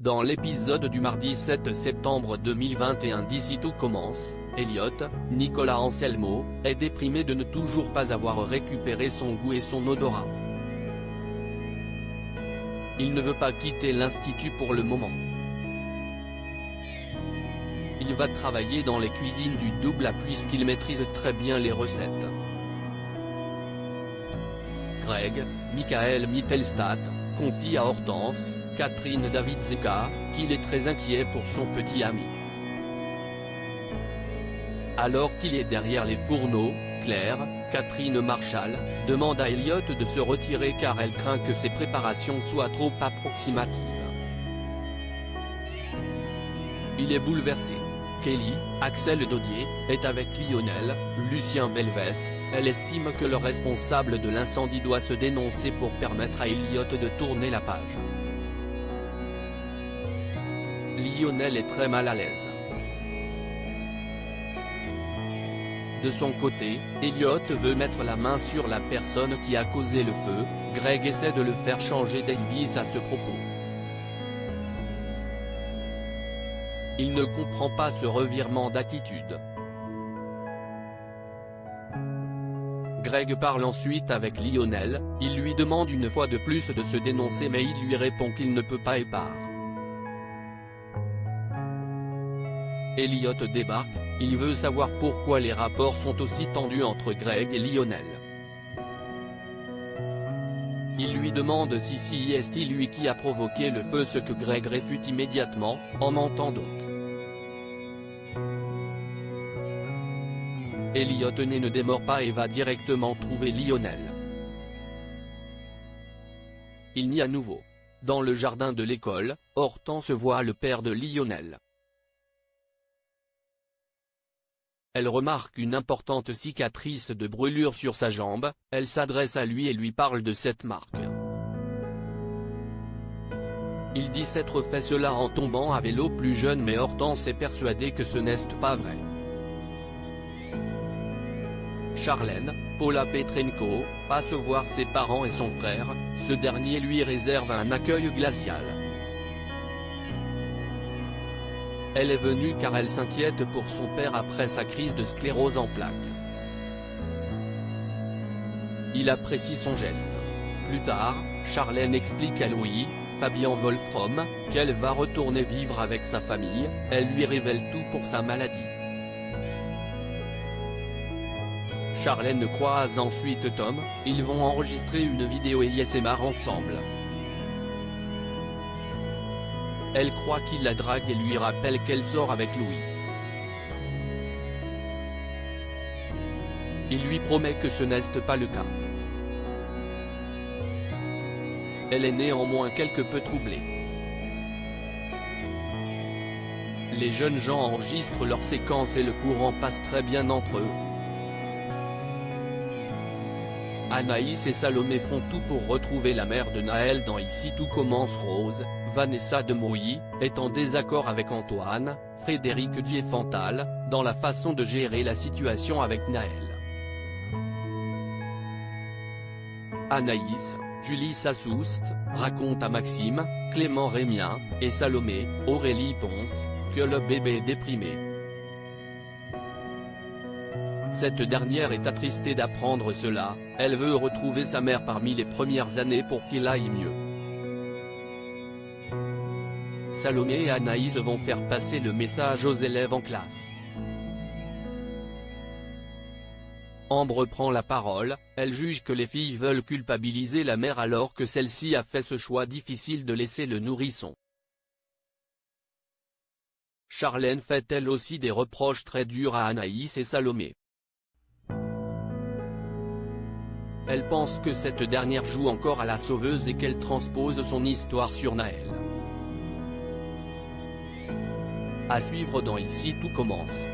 Dans l'épisode du mardi 7 septembre 2021 d'Ici tout commence, Elliot, Nicolas Anselmo, est déprimé de ne toujours pas avoir récupéré son goût et son odorat. Il ne veut pas quitter l'institut pour le moment. Il va travailler dans les cuisines du double A puisqu'il maîtrise très bien les recettes. Greg, Michael Mittelstadt, confie à Hortense, Catherine Davidzeka, qu'il est très inquiet pour son petit ami. Alors qu'il est derrière les fourneaux, Claire, Catherine Marshall, demande à Elliot de se retirer car elle craint que ses préparations soient trop approximatives. Il est bouleversé. Kelly, Axel Daudier, est avec Lionel, Lucien Belvès. Elle estime que le responsable de l'incendie doit se dénoncer pour permettre à Elliot de tourner la page. Lionel est très mal à l'aise. De son côté, Elliot veut mettre la main sur la personne qui a causé le feu. Greg essaie de le faire changer d'avis à ce propos. Il ne comprend pas ce revirement d'attitude. Greg parle ensuite avec Lionel, il lui demande une fois de plus de se dénoncer mais il lui répond qu'il ne peut pas et part. Elliot débarque, il veut savoir pourquoi les rapports sont aussi tendus entre Greg et Lionel. Il lui demande si c'est lui qui a provoqué le feu, ce que Greg réfute immédiatement, en mentant donc. Elliot ne démord pas et va directement trouver Lionel. Il nie à nouveau. Dans le jardin de l'école, Hortense voit le père de Lionel. Elle remarque une importante cicatrice de brûlure sur sa jambe, elle s'adresse à lui et lui parle de cette marque. Il dit s'être fait cela en tombant à vélo plus jeune mais Hortense est persuadée que ce n'est pas vrai. Charlène, Paula Petrenko, passe voir ses parents et son frère, ce dernier lui réserve un accueil glacial. Elle est venue car elle s'inquiète pour son père après sa crise de sclérose en plaques. Il apprécie son geste. Plus tard, Charlène explique à Louis, Fabien Wolfram, qu'elle va retourner vivre avec sa famille, elle lui révèle tout pour sa maladie. Charlène croise ensuite Tom, ils vont enregistrer une vidéo ASMR ensemble. Elle croit qu'il la drague et lui rappelle qu'elle sort avec Louis. Il lui promet que ce n'est pas le cas. Elle est néanmoins quelque peu troublée. Les jeunes gens enregistrent leurs séquences et le courant passe très bien entre eux. Anaïs et Salomé font tout pour retrouver la mère de Naël dans Ici tout commence. Rose, Vanessa Demouy, est en désaccord avec Antoine, Frédéric Diefenthal, dans la façon de gérer la situation avec Naël. Anaïs, Julie Sassoust, raconte à Maxime, Clément Rémien, et Salomé, Aurélie Ponce, que le bébé est déprimé. Cette dernière est attristée d'apprendre cela, elle veut retrouver sa mère parmi les premières années pour qu'il aille mieux. Salomé et Anaïs vont faire passer le message aux élèves en classe. Ambre prend la parole, elle juge que les filles veulent culpabiliser la mère alors que celle-ci a fait ce choix difficile de laisser le nourrisson. Charlène fait elle aussi des reproches très durs à Anaïs et Salomé. Elle pense que cette dernière joue encore à la sauveuse et qu'elle transpose son histoire sur Naël. À suivre dans Ici tout commence.